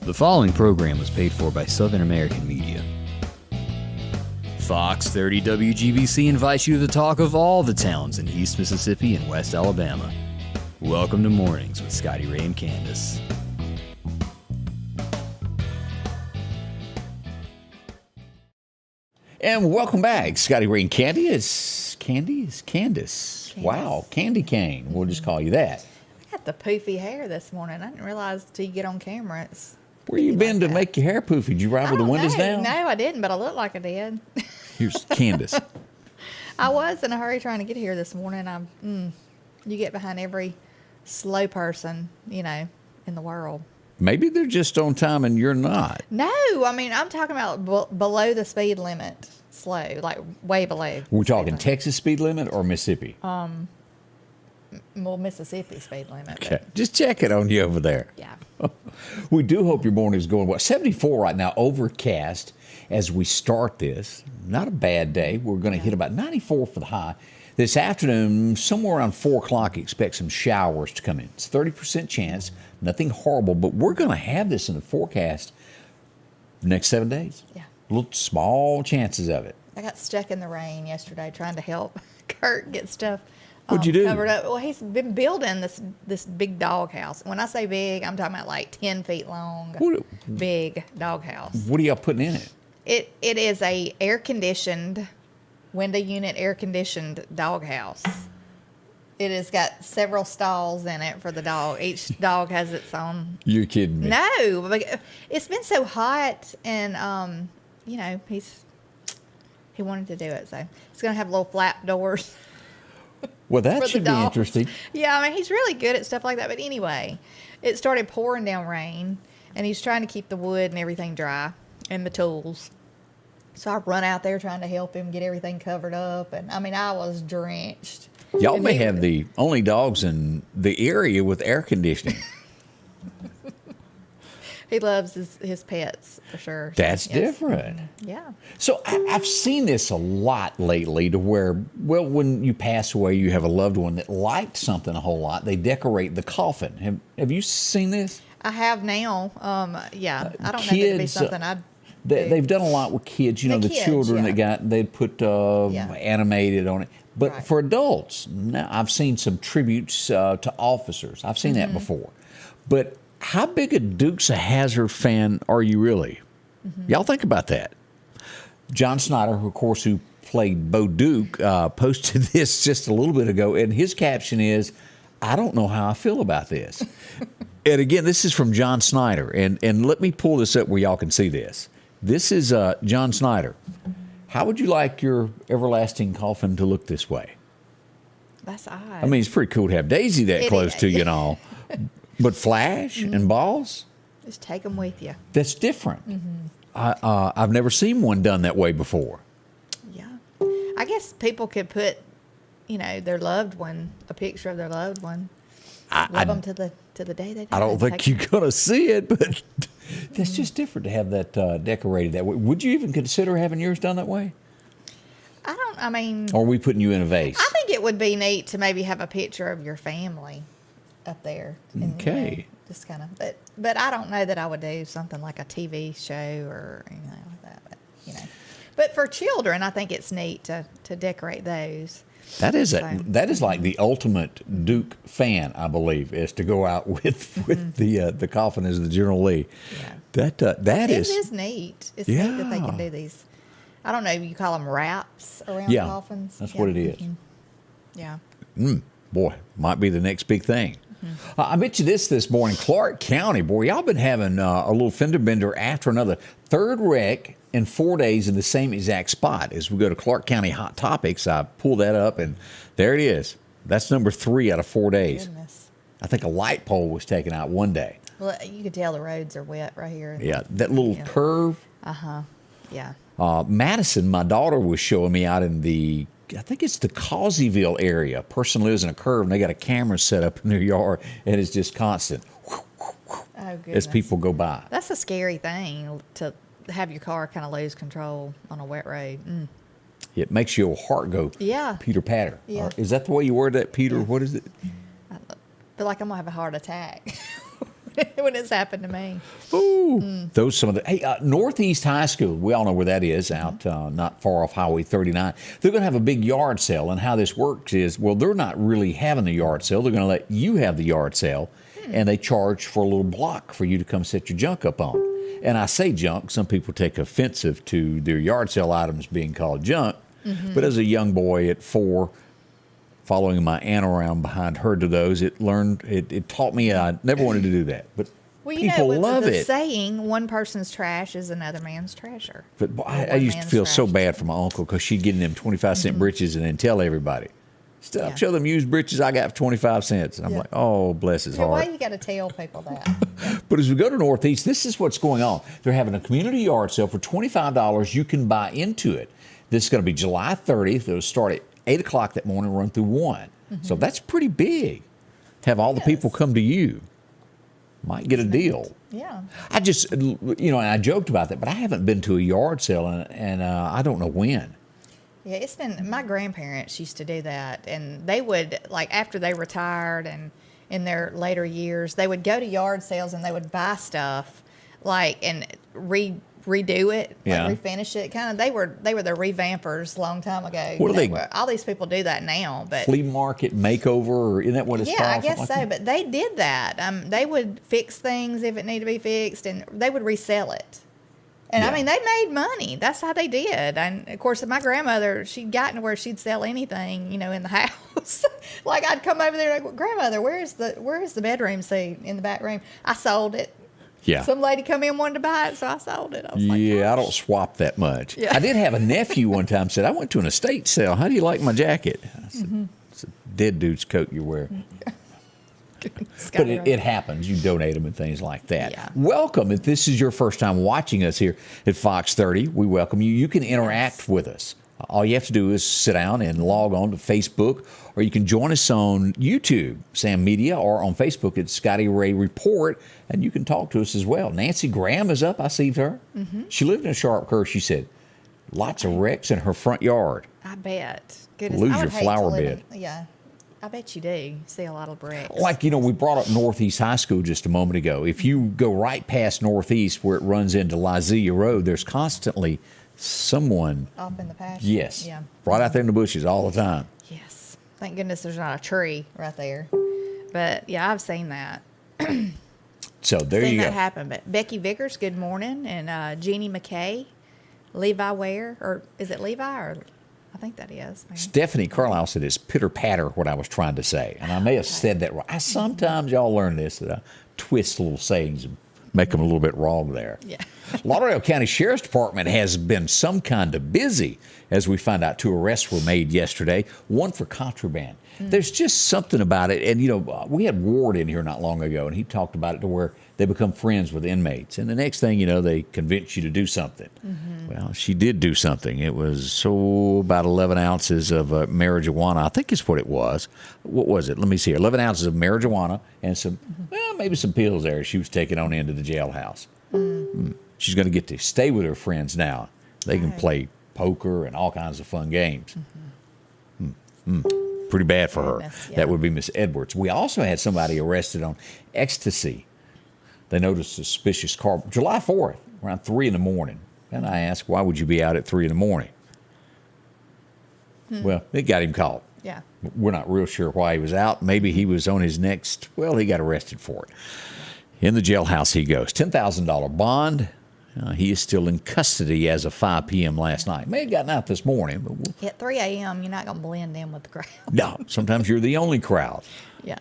The following program was paid for by Southern American Media. Fox 30 WGBC invites you to the talk of all the towns in East Mississippi and West Alabama. Welcome to Mornings with Scotty Ray and Candace. And welcome back. Scotty Ray and Candace. Wow, Candy Cane. We'll just call you that. I got the poofy hair this morning. I didn't realize till you get on camera it's... Where you been to make your hair poofy? Did you ride with the windows down? No, I didn't, but I looked like I did. Here's Candace. I was in a hurry trying to get here this morning. You get behind every slow person, in the world. Maybe they're just on time and you're not. No, I mean, I'm talking about below the speed limit, slow, like way below. We're talking Texas speed limit or Mississippi? Well, Mississippi speed limit. Okay, just check it on you over there. Yeah. We do hope your morning is going well. 74 right now, overcast as we start this. Not a bad day. We're going to hit about 94 for the high. This afternoon, somewhere around 4 o'clock, expect some showers to come in. It's 30% chance, nothing horrible, but we're going to have this in the forecast the next 7 days. Yeah. Little small chances of it. I got stuck in the rain yesterday trying to help Kurt get stuff What'd you do? covered up. Well, he's been building this big dog house. When I say big, I'm talking about like 10 feet long, big dog house. What are y'all putting in it? It is a window unit air conditioned dog house. It has got several stalls in it for the dog. Each dog has its own. You're kidding me. No, it's been so hot, and he wanted to do it, so it's gonna have little flap doors. Well, that should be interesting. Yeah, I mean, he's really good at stuff like that. But anyway, it started pouring down rain, and he's trying to keep the wood and everything dry and the tools. So I run out there trying to help him get everything covered up. And, I mean, I was drenched. Y'all may have the only dogs in the area with air conditioning. He loves his pets, for sure. That's different. Yeah. So I've seen this a lot lately to where, when you pass away, you have a loved one that liked something a whole lot. They decorate the coffin. Have you seen this? I have now. Yeah. I don't know if it'd be something I'd do. They've done a lot with kids. The kids, children yeah. they'd put animated on it. But Right. for adults, now I've seen some tributes to officers. I've seen that before. But how big a Dukes of Hazzard fan are you really? Y'all think about that. John Snyder, of course, who played Bo Duke, posted this just a little bit ago, and his caption is, "I don't know how I feel about this." And again, this is from John Snyder, and let me pull this up where y'all can see this. This is John Snyder. How would you like your everlasting coffin to look this way? That's odd. I mean, it's pretty cool to have Daisy that It close is. to you and all. But Flash and Balls, Just take them with you. that's different. I've never seen one done that way before. Yeah. I guess people could put, their loved one, a picture of their loved one. Love them to the day they die. I don't think you're going to see it, but that's just different to have that decorated that way. Would you even consider having yours done that way? Or are we putting you in a vase? I think it would be neat to maybe have a picture of your family up there. And, Okay. just kind of, but I don't know that I would do something like a TV show or anything like that. But for children, I think it's neat to decorate those. That is like the ultimate Duke fan, I believe, is to go out with the coffin as the General Lee. Yeah. That It is is neat. It's neat that they can do these. I don't know. You call them wraps around coffins. That's what it is. Yeah. Boy, might be the next big thing. I bet you this morning, Clark County, boy, y'all been having a little fender bender after another. Third wreck in 4 days in the same exact spot. As we go to Clark County Hot Topics, I pull that up, and there it is. That's number 3 out of 4 days. Goodness. I think a light pole was taken out one day. Well, you could tell the roads are wet right here. Yeah, that little curve. Yeah. Madison, my daughter was showing me out in I think it's the Causeyville area. A person lives in a curve, and they got a camera set up in their yard, and it's just constant Oh, goodness. as people go by. That's a scary thing to have your car kind of lose control on a wet road. It makes your heart go Yeah. Peter patter. Yeah. Is that the way you word that, Peter? What is it? I feel like I'm going to have a heart attack when it's happened to me. Ooh, those some of the. Hey, Northeast High School. We all know where that is, out not far off Highway 39. They're going to have a big yard sale, and how this works is, well, they're not really having the yard sale. They're going to let you have the yard sale, and they charge for a little block for you to come set your junk up on. And I say junk. Some people take offensive to their yard sale items being called junk, but as a young boy at 4. Following my aunt around behind her to those, it taught me I never wanted to do that. But Well, people love the it. saying, one person's trash is another man's treasure. But boy, I One used to man's feel so trash. bad for my uncle because she'd get in them 25-cent britches and then tell everybody, "Stop, Yeah. show them used britches I got for 25 cents." And I'm Yeah. like, "Oh, bless his Why heart." you got to tell people that? But as we go to Northeast, this is what's going on. They're having a community yard sale for $25. You can buy into it. This is going to be July 30th. It'll start at 8 o'clock that morning and run through 1. So that's pretty big. To have all the people come to you. Might get a deal. Yeah. I just, and I joked about that, but I haven't been to a yard sale, and I don't know when. Yeah, it's been, my grandparents used to do that, and they would, like, after they retired and in their later years, they would go to yard sales and they would buy stuff, like, and redo it, Yeah. like refinish it. Kind of, they were the revampers a long time ago. What are they- All these people do that now, but Flea market makeover, or isn't that what it's called? yeah, I guess Something so. like that? But they did that. They would fix things if it needed to be fixed, and they would resell it. And Yeah. I mean, they made money. That's how they did. And of course, my grandmother, she'd gotten to where she'd sell anything, in the house. Like I'd come over there, like, grandmother, where's the bedroom seat in the back room? I sold it. Yeah. Some lady come in wanted to buy it, so I sold it. I was like, Yeah, I gosh. don't swap that much. Yeah. I did have a nephew one time said, "I went to an estate sale. How do you like my jacket?" I said, "It's a dead dude's coat you wear." But it happens. You donate them and things like that. Yeah. Welcome. If this is your first time watching us here at Fox 30, we welcome you. You can interact with us. All you have to do is sit down and log on to Facebook, or you can join us on YouTube, Sam Media, or on Facebook at Scotty Ray Report, and you can talk to us as well. Nancy Graham is up. I see her. She lived in a sharp curve, she said. Lots of wrecks in her front yard. I bet. Goodness, Lose I would your hate to flower live bed. yeah. I bet you do. See a lot of bricks. Like, we brought up Northeast High School just a moment ago. If you go right past Northeast where it runs into Lysia Road, there's constantly someone, Off in the pasture. yes, Yeah. right out there in the bushes all the time. Yes. Thank goodness there's not a tree right there. But yeah, I've seen that. So there Seen you that go. happen. But Becky Vickers, good morning, and Jeannie McKay, Levi Ware, or is it Levi or I think that is. Maybe. Stephanie Carlisle said it's pitter patter what I was trying to say, and I may have said that wrong. Sometimes y'all learn this, that I twist little sayings and make them a little bit wrong there. Yeah. Lauderdale County Sheriff's Department has been some kind of busy, as we find out 2 arrests were made yesterday, one for contraband. There's just something about it. And, we had Ward in here not long ago, and he talked about it to where they become friends with inmates. And the next thing you know, they convince you to do something. Well, she did do something. It was about 11 ounces of marijuana. I think is what it was. What was it? Let me see here. 11 ounces of marijuana and some, maybe some pills there she was taking on into the jailhouse. She's going to get to stay with her friends now. They can play poker and all kinds of fun games. Pretty bad for her. That would be Miss Edwards. We also had somebody arrested on ecstasy. They noticed a suspicious car. July 4th, around 3 in the morning. And I asked, why would you be out at 3 in the morning? Well, it got him caught. Yeah. We're not real sure why he was out. Maybe he was on his next, he got arrested for it. In the jailhouse he goes. $10,000 bond. He is still in custody as of 5 p.m. last night. May have gotten out this morning. But At 3 a.m., you're not going to blend in with the crowd. No, sometimes you're the only crowd. Yeah.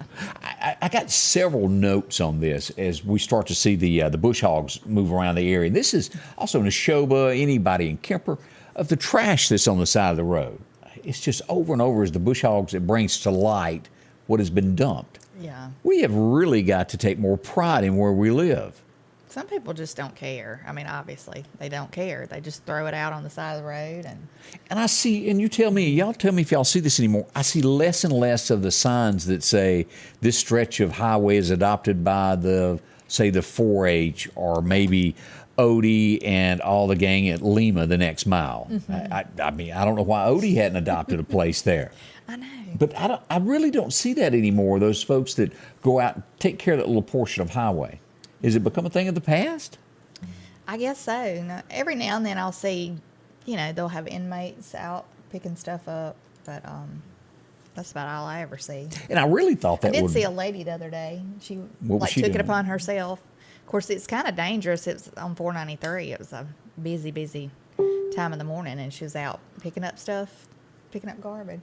I got several notes on this as we start to see the bush hogs move around the area. And this is also Neshoba, anybody in Kemper, of the trash that's on the side of the road. It's just over and over as the bush hogs, it brings to light what has been dumped. Yeah. We have really got to take more pride in where we live. Some people just don't care. I mean, obviously, they don't care. They just throw it out on the side of the road. And I see, and y'all tell me if y'all see this anymore, I see less and less of the signs that say this stretch of highway is adopted by the 4-H or maybe Odie and all the gang at Lima the next mile. I mean, I don't know why Odie hadn't adopted a place there. I know. But I really don't see that anymore, those folks that go out and take care of that little portion of highway. Has it become a thing of the past? I guess so. No, every now and then I'll see, they'll have inmates out picking stuff up, but that's about all I ever see. And I really thought that I did see a lady the other day. She took it upon herself. Of course, it's kind of dangerous. It was on 493. It was a busy time in the morning, and she was out picking up stuff, picking up garbage.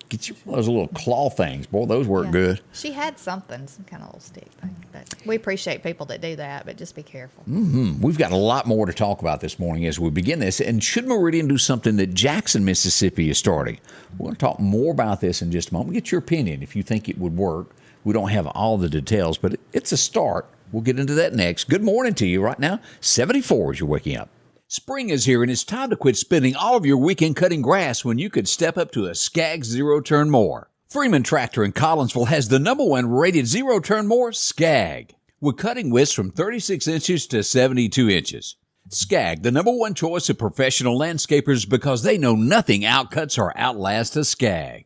Get you one of those little claw things. Boy, those work good. She had some kind of little stick thing. But we appreciate people that do that, but just be careful. We've got a lot more to talk about this morning as we begin this. And should Meridian do something that Jackson, Mississippi is starting? We're going to talk more about this in just a moment. Get your opinion if you think it would work. We don't have all the details, but it's a start. We'll get into that next. Good morning to you right now. 74 as you're waking up. Spring is here, and it's time to quit spending all of your weekend cutting grass when you could step up to a Skag zero-turn mower. Freeman Tractor in Collinsville has the #1 rated zero-turn mower, Skag, with cutting widths from 36 inches to 72 inches. Skag, the #1 choice of professional landscapers because they know nothing outcuts or outlasts a Skag.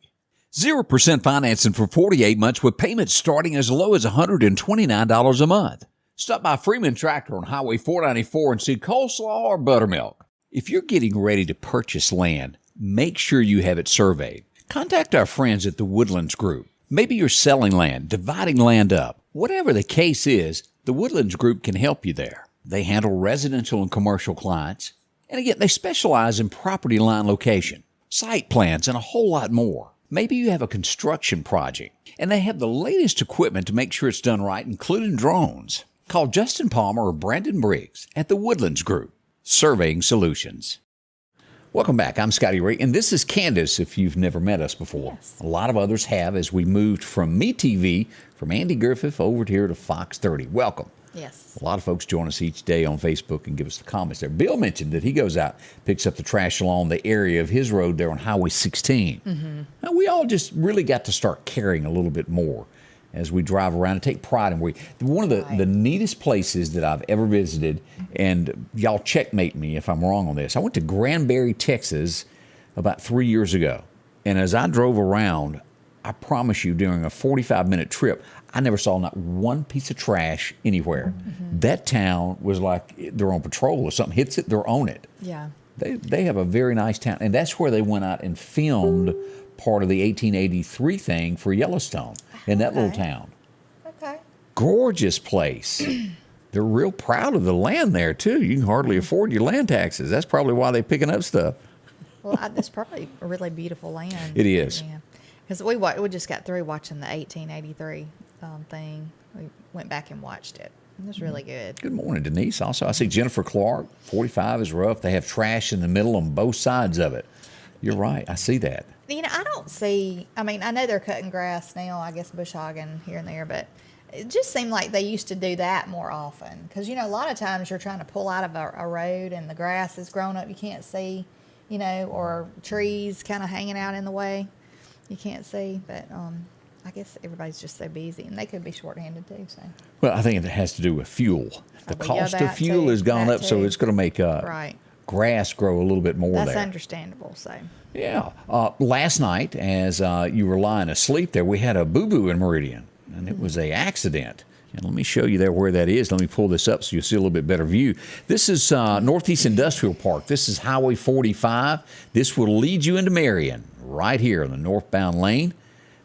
0% financing for 48 months with payments starting as low as $129 a month. Stop by Freeman Tractor on Highway 494 and see coleslaw or buttermilk. If you're getting ready to purchase land, make sure you have it surveyed. Contact our friends at the Woodlands Group. Maybe you're selling land, dividing land up. Whatever the case is, the Woodlands Group can help you there. They handle residential and commercial clients. And again, they specialize in property line location, site plans, and a whole lot more. Maybe you have a construction project, and they have the latest equipment to make sure it's done right, including drones. Call Justin Palmer or Brandon Briggs at the Woodlands Group, Surveying Solutions. Welcome back. I'm Scotty Ray, and this is Candace, if you've never met us before. Yes. A lot of others have as we moved from MeTV, from Andy Griffith over here to Fox 30. Welcome. Yes. A lot of folks join us each day on Facebook and give us the comments there. Bill mentioned that he goes out, picks up the trash along the area of his road there on Highway 16. Now, we all just really got to start caring a little bit more as we drive around and take pride in one of the neatest places that I've ever visited, and y'all checkmate me if I'm wrong on this. I went to Granbury, Texas about 3 years ago, and as I drove around, I promise you during a 45-minute trip, I never saw not one piece of trash anywhere. That town was like they're on patrol. If something hits it, they're on it. Yeah. They have a very nice town, and that's where they went out and filmed part of the 1883 thing for Yellowstone in that little town. Okay. Gorgeous place. They're real proud of the land there, too. You can hardly afford your land taxes. That's probably why they're picking up stuff. Well, it's probably a really beautiful land. It is. Yeah. Because we just got through watching the 1883 thing. We went back and watched it. It was really good. Good morning, Denise. Also, I see Jennifer Clark, 45 is rough. They have trash in the middle on both sides of it. You're right. I see that. I don't see, I know they're cutting grass now, I guess bush hogging here and there, but it just seemed like they used to do that more often. Because, a lot of times you're trying to pull out of a road and the grass is grown up, you can't see, or trees kind of hanging out in the way. You can't see, but I guess everybody's just so busy, and they could be short-handed too. So. Well, I think it has to do with fuel. The cost of fuel too. has gone That up, so too. it's going to make Right. grass grow a little bit more That's there. understandable. So. Yeah. Last night, as you were lying asleep there, we had a boo-boo in Meridian, and it was an accident. And let me show you there where that is. Let me pull this up so you'll see a little bit better view. This is Northeast Industrial Park. This is Highway 45. This will lead you into Marion, right here on the northbound lane.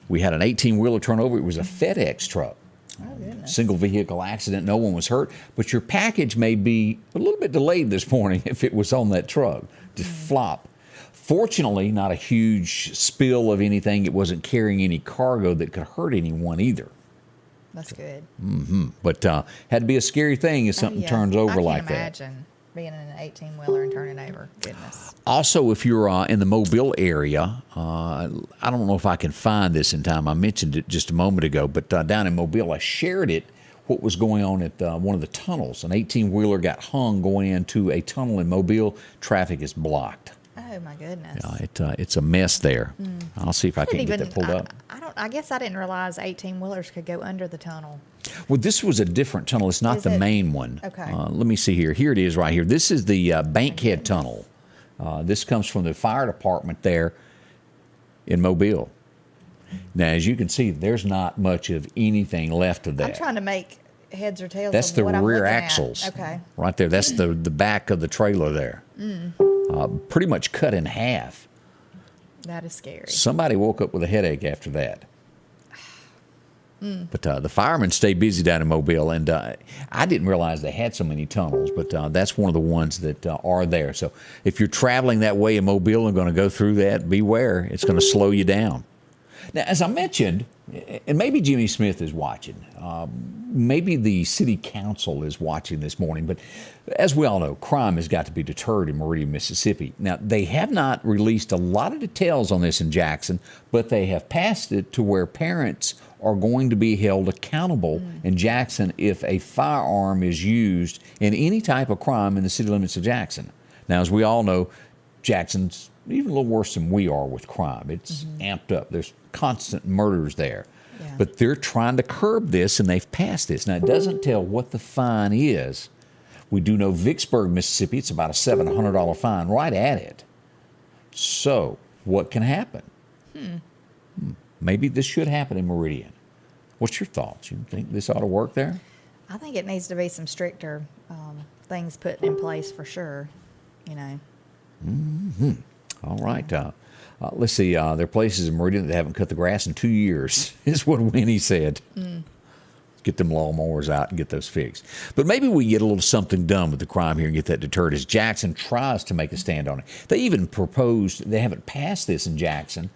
We had an 18-wheeler turn over. It was a FedEx truck. Oh, goodness. Single vehicle accident. No one was hurt. But your package may be a little bit delayed this morning if it was on that truck. Just flop. Fortunately, not a huge spill of anything. It wasn't carrying any cargo that could hurt anyone either. That's good. But had to be a scary thing if something turns over like that. I can't imagine being in an 18-wheeler and turning over. Goodness. Also, if you're in the Mobile area, I don't know if I can find this in time. I mentioned it just a moment ago, but down in Mobile, I shared it, what was going on at one of the tunnels. An 18-wheeler got hung going into a tunnel in Mobile. Traffic is blocked. Oh, my goodness. It's a mess there. I'll see if I can get that pulled up. I guess I didn't realize 18-wheelers could go under the tunnel. Well, this was a different tunnel. It's not the main one. Okay. Let me see here. Here it is right here. This is the Bankhead Tunnel. This comes from the fire department there in Mobile. Now, as you can see, there's not much of anything left of that. I'm trying to make heads or tails That's of the what I'm rear looking at. axles. Okay. Right there. That's the back of the trailer there. Pretty much cut in half. That is scary. Somebody woke up with a headache after that. But the firemen stay busy down in Mobile, and I didn't realize they had so many tunnels, but that's one of the ones that are there. So if you're traveling that way in Mobile and going to go through that, beware. It's going to slow you down. Now, as I mentioned, and maybe Jimmy Smith is watching, maybe the city council is watching this morning, but as we all know, crime has got to be deterred in Meridian, Mississippi. Now, they have not released a lot of details on this in Jackson, but they have passed it to where parents are going to be held accountable in Jackson if a firearm is used in any type of crime in the city limits of Jackson. Now, as we all know, Jackson's even a little worse than we are with crime. It's amped up. There's constant murders there. Yeah. But they're trying to curb this, and they've passed this. Now, it doesn't tell what the fine is. We do know Vicksburg, Mississippi, it's about a $700 fine, right at it. So, what can happen? Maybe this should happen in Meridian. What's your thoughts? You think this ought to work there? I think it needs to be some stricter things put in place for sure, All right. Let's see. There are places in Meridian that haven't cut the grass in 2 years, is what Winnie said. Get them lawnmowers out and get those fixed. But maybe we get a little something done with the crime here and get that deterred as Jackson tries to make a stand on it. They even proposed, they haven't passed this in Jackson,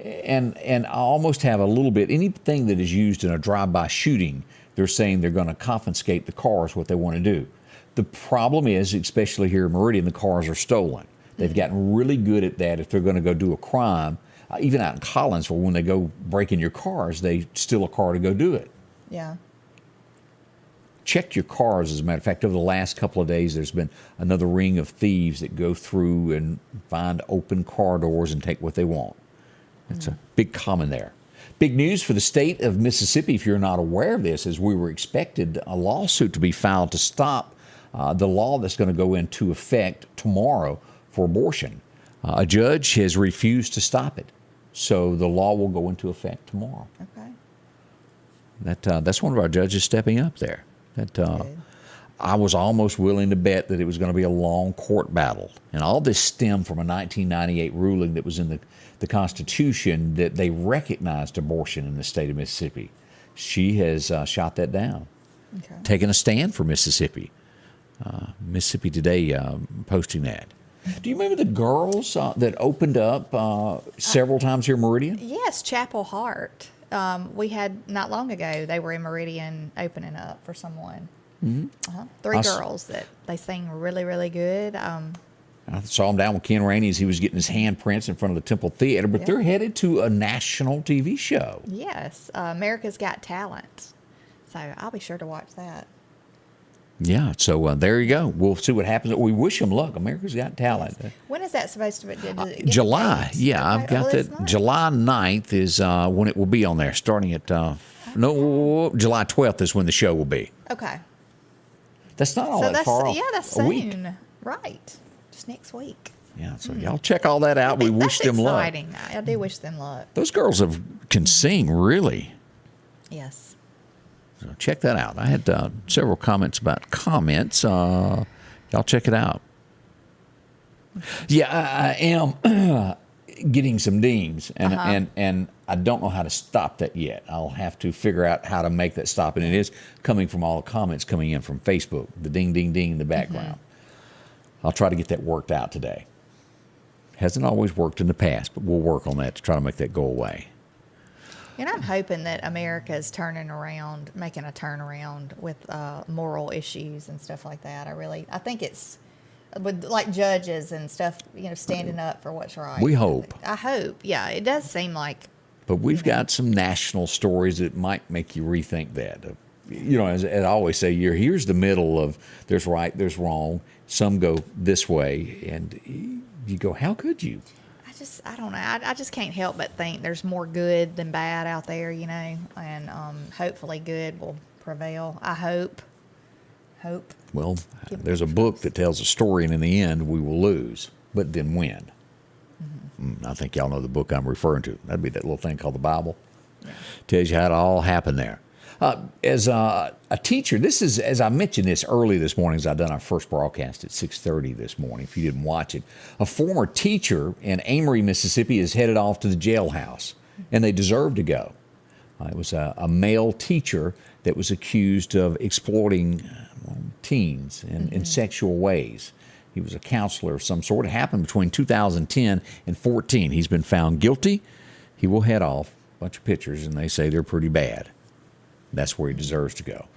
and I almost have a little bit, anything that is used in a drive-by shooting, they're saying they're going to confiscate the cars, what they want to do. The problem is, especially here in Meridian, the cars are stolen. They've gotten really good at that if they're going to go do a crime. Even out in Collinsville, when they go break in your cars, they steal a car to go do it. Yeah. Check your cars, as a matter of fact. Over the last couple of days, there's been another ring of thieves that go through and find open car doors and take what they want. That's a big common there. Big news for the state of Mississippi, if you're not aware of this, is we were expected a lawsuit to be filed to stop the law that's going to go into effect tomorrow for abortion. A judge has refused to stop it, so the law will go into effect tomorrow. Okay. That's one of our judges stepping up there. I was almost willing to bet that it was going to be a long court battle, and all this stemmed from a 1998 ruling that was in the Constitution that they recognized abortion in the state of Mississippi. She has shot that down, taking a stand for Mississippi. Mississippi Today posting that. Do you remember the girls that opened up several times here in Meridian? Yes, Chapel Heart. We had not long ago, they were in Meridian opening up for someone. Three girls that they sing really, really good. I saw him down with Ken Rainey as he was getting his handprints in front of the Temple Theater, but they're headed to a national TV show. Yes, America's Got Talent. So I'll be sure to watch that. Yeah, so there you go. We'll see what happens. We wish them luck. America's Got Talent. Yes. When is that supposed to be? July. Yeah, I've got that. Month. July 9th is when it will be on there, starting at, July 12th is when the show will be. Okay. That's not all that far off. Yeah, that's a week. soon. Right. Just next week. Yeah, so y'all check all that out. We wish them luck. That's exciting. I do wish them luck. Those girls can sing, really. Yes. So check that out. I had several comments about comments. Y'all check it out. Yeah, I am getting some dings, and I don't know how to stop that yet. I'll have to figure out how to make that stop, and it is coming from all the comments coming in from Facebook, the ding, ding, ding in the background. I'll try to get that worked out today. Hasn't always worked in the past, but we'll work on that to try to make that go away. And I'm hoping that America is making a turnaround with moral issues and stuff like that. I think it's with like judges and stuff, standing up for what's right. We hope. I hope. Yeah, it does seem like. But we've got some national stories that might make you rethink that. As I always say, here's the middle of there's right, there's wrong. Some go this way, and you go, how could you? I don't know. I just can't help but think there's more good than bad out there, and hopefully good will prevail. I hope. Well, there's a book that tells a story, and in the end, we will lose, but then win. I think y'all know the book I'm referring to. That'd be that little thing called the Bible. Yeah. Tells you how it all happened there. As a teacher, this is, as I mentioned this early this morning, as I've done our first broadcast at 6:30 this morning, if you didn't watch it, a former teacher in Amory, Mississippi is headed off to the jailhouse, and they deserve to go. It was a male teacher that was accused of exploiting teens in sexual ways. He was a counselor of some sort. It happened between 2010 and 14. He's been found guilty. He will head off. A bunch of pictures, and they say they're pretty bad. That's where he deserves to go.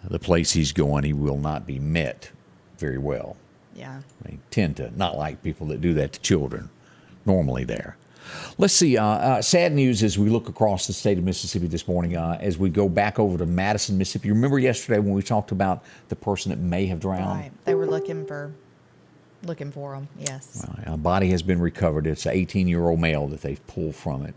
The place he's going, he will not be met very well. Yeah. They tend to not like people that do that to children normally there. Let's see. Sad news as we look across the state of Mississippi this morning, as we go back over to Madison, Mississippi. You remember yesterday when we talked about the person that may have drowned? Right. They were looking for him, yes. A body has been recovered. It's an 18-year-old male that they've pulled from it.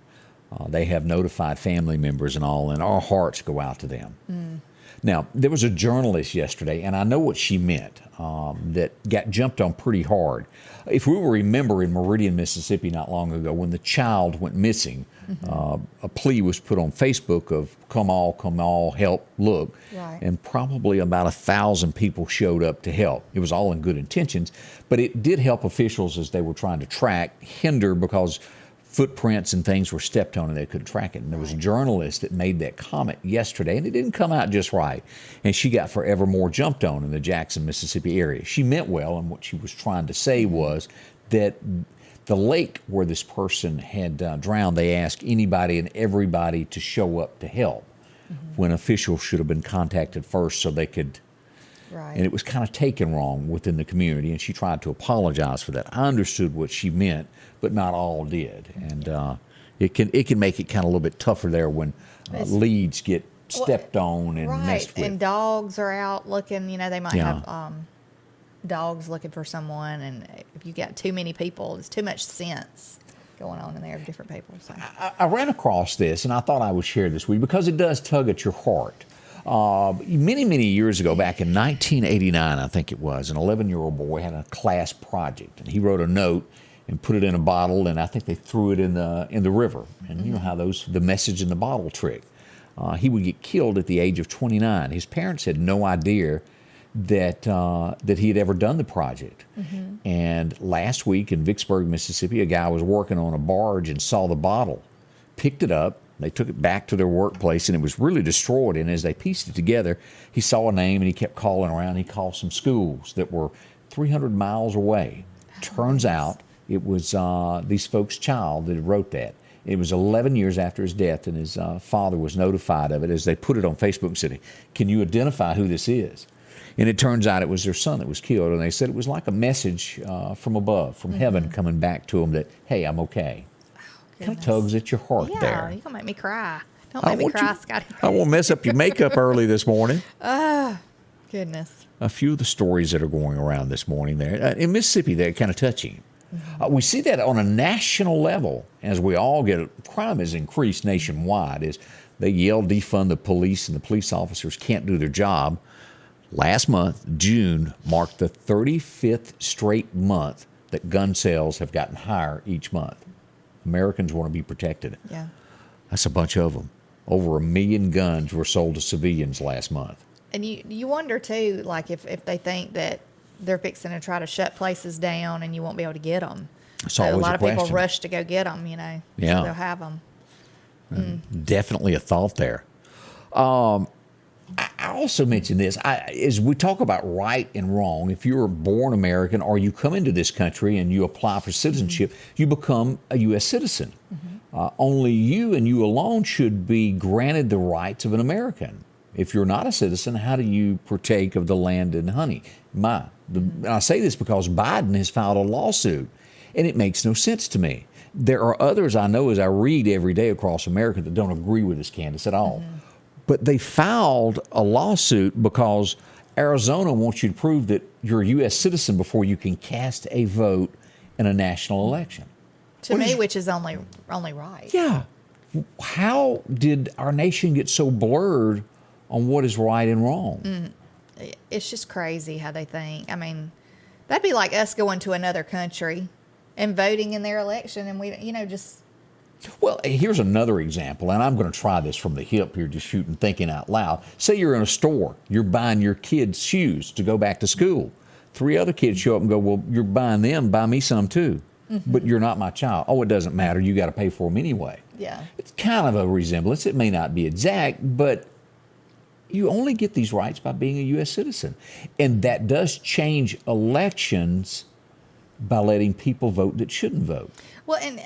They have notified family members and all, and our hearts go out to them. Now, there was a journalist yesterday, and I know what she meant, that got jumped on pretty hard. If we will remember in Meridian, Mississippi not long ago, when the child went missing, a plea was put on Facebook of come all, help, look. Right. And probably about 1,000 people showed up to help. It was all in good intentions, but it did help officials as they were trying to hinder because footprints and things were stepped on and they couldn't track it. And there was a journalist that made that comment yesterday, and it didn't come out just right. And she got forevermore jumped on in the Jackson, Mississippi area. She meant well, and what she was trying to say was that the lake where this person had drowned, they asked anybody and everybody to show up to help when officials should have been contacted first so they could. Right. And it was kind of taken wrong within the community, and she tried to apologize for that. I understood what she meant, but not all did. And it can make it kind of a little bit tougher there when leads get stepped on and messed with. And dogs are out looking, they might have dogs looking for someone, and if you got too many people, there's too much sense going on in there of different people. So. I ran across this, and I thought I would share this with you because it does tug at your heart. Many, many years ago, back in 1989, I think it was, an 11-year-old boy had a class project, and he wrote a note and put it in a bottle, and I think they threw it in the river. And you know how the message in the bottle trick. He would get killed at the age of 29. His parents had no idea that he had ever done the project. And last week in Vicksburg, Mississippi, a guy was working on a barge and saw the bottle, picked it up. They took it back to their workplace, and it was really destroyed. And as they pieced it together, he saw a name, and he kept calling around. He called some schools that were 300 miles away. Turns out it was these folks' child that wrote that. It was 11 years after his death, and his father was notified of it as they put it on Facebook and said, "Can you identify who this is?" And it turns out it was their son that was killed. And they said it was like a message from above, from heaven, coming back to them that, hey, I'm okay. Kind of tugs at your heart Yeah, there. you're going to make me cry. Don't make me cry, Scotty. I won't mess up your makeup early this morning. Goodness. A few of the stories that are going around this morning there. In Mississippi, they're kind of touching. We see that on a national level as we all get crime has increased nationwide. Is they yell defund the police and the police officers can't do their job. Last month, June, marked the 35th straight month that gun sales have gotten higher each month. Americans want to be protected. Yeah. That's a bunch of them. Over 1 million guns were sold to civilians last month. And you wonder, too, like if they think that they're fixing to try to shut places down and you won't be able to get them. It's So always a lot of people question. rush to go get them, Yeah. So they'll have them. Definitely a thought there. I also mentioned this. As we talk about right and wrong, if you're born American or you come into this country and you apply for citizenship, you become a U.S. citizen. Only you and you alone should be granted the rights of an American. If you're not a citizen, how do you partake of the land and honey? And I say this because Biden has filed a lawsuit, and it makes no sense to me. There are others I know as I read every day across America that don't agree with this, Candace, at all. But they filed a lawsuit because Arizona wants you to prove that you're a U.S. citizen before you can cast a vote in a national election. To me, which is only right. Yeah. How did our nation get so blurred on what is right and wrong? It's just crazy how they think. I mean, that'd be like us going to another country and voting in their election, and we, just. Well, here's another example, and I'm going to try this from the hip here, just shooting, thinking out loud. Say you're in a store, you're buying your kids shoes to go back to school. 3 other kids show up and go, well, you're buying them, buy me some too. But you're not my child. Oh, it doesn't matter. You got to pay for them anyway. Yeah. It's kind of a resemblance. It may not be exact, but you only get these rights by being a U.S. citizen. And that does change elections by letting people vote that shouldn't vote. Well, and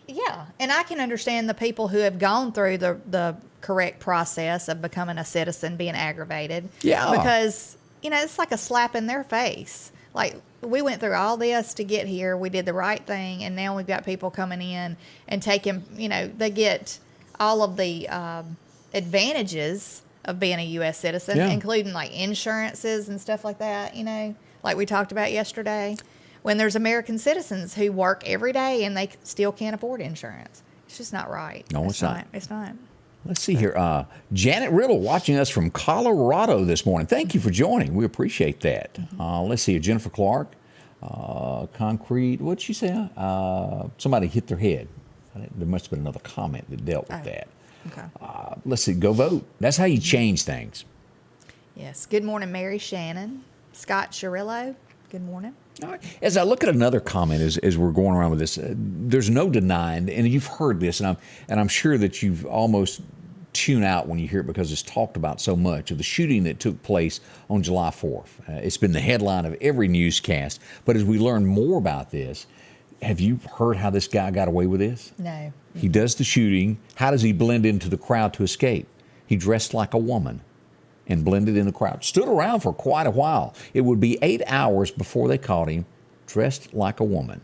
yeah, and I can understand the people who have gone through the correct process of becoming a citizen being aggravated. Yeah. Because, it's like a slap in their face. Like, we went through all this to get here. We did the right thing, and now we've got people coming in and taking, they get all of the advantages of being a U.S. citizen, including like insurances and stuff like that, like we talked about yesterday. When there's American citizens who work every day and they still can't afford insurance. It's just not right. No, it's not. It's not. Let's see here. Janet Riddle watching us from Colorado this morning. Thank you for joining. We appreciate that. Let's see here. Jennifer Clark, concrete. What'd she say? Somebody hit their head. There must have been another comment that dealt with that. Okay. Let's see. Go vote. That's how you change things. Yes. Good morning, Mary Shannon. Scott Chirillo. Good morning. All right. As I look at another comment as we're going around with this, there's no denying, and you've heard this, and I'm sure that you've almost tuned out when you hear it because it's talked about so much, of the shooting that took place on July 4th. It's been the headline of every newscast. But as we learn more about this, have you heard how this guy got away with this? No. He does the shooting. How does he blend into the crowd to escape? He dressed like a woman and blended in the crowd. Stood around for quite a while. It would be 8 hours before they caught him, dressed like a woman.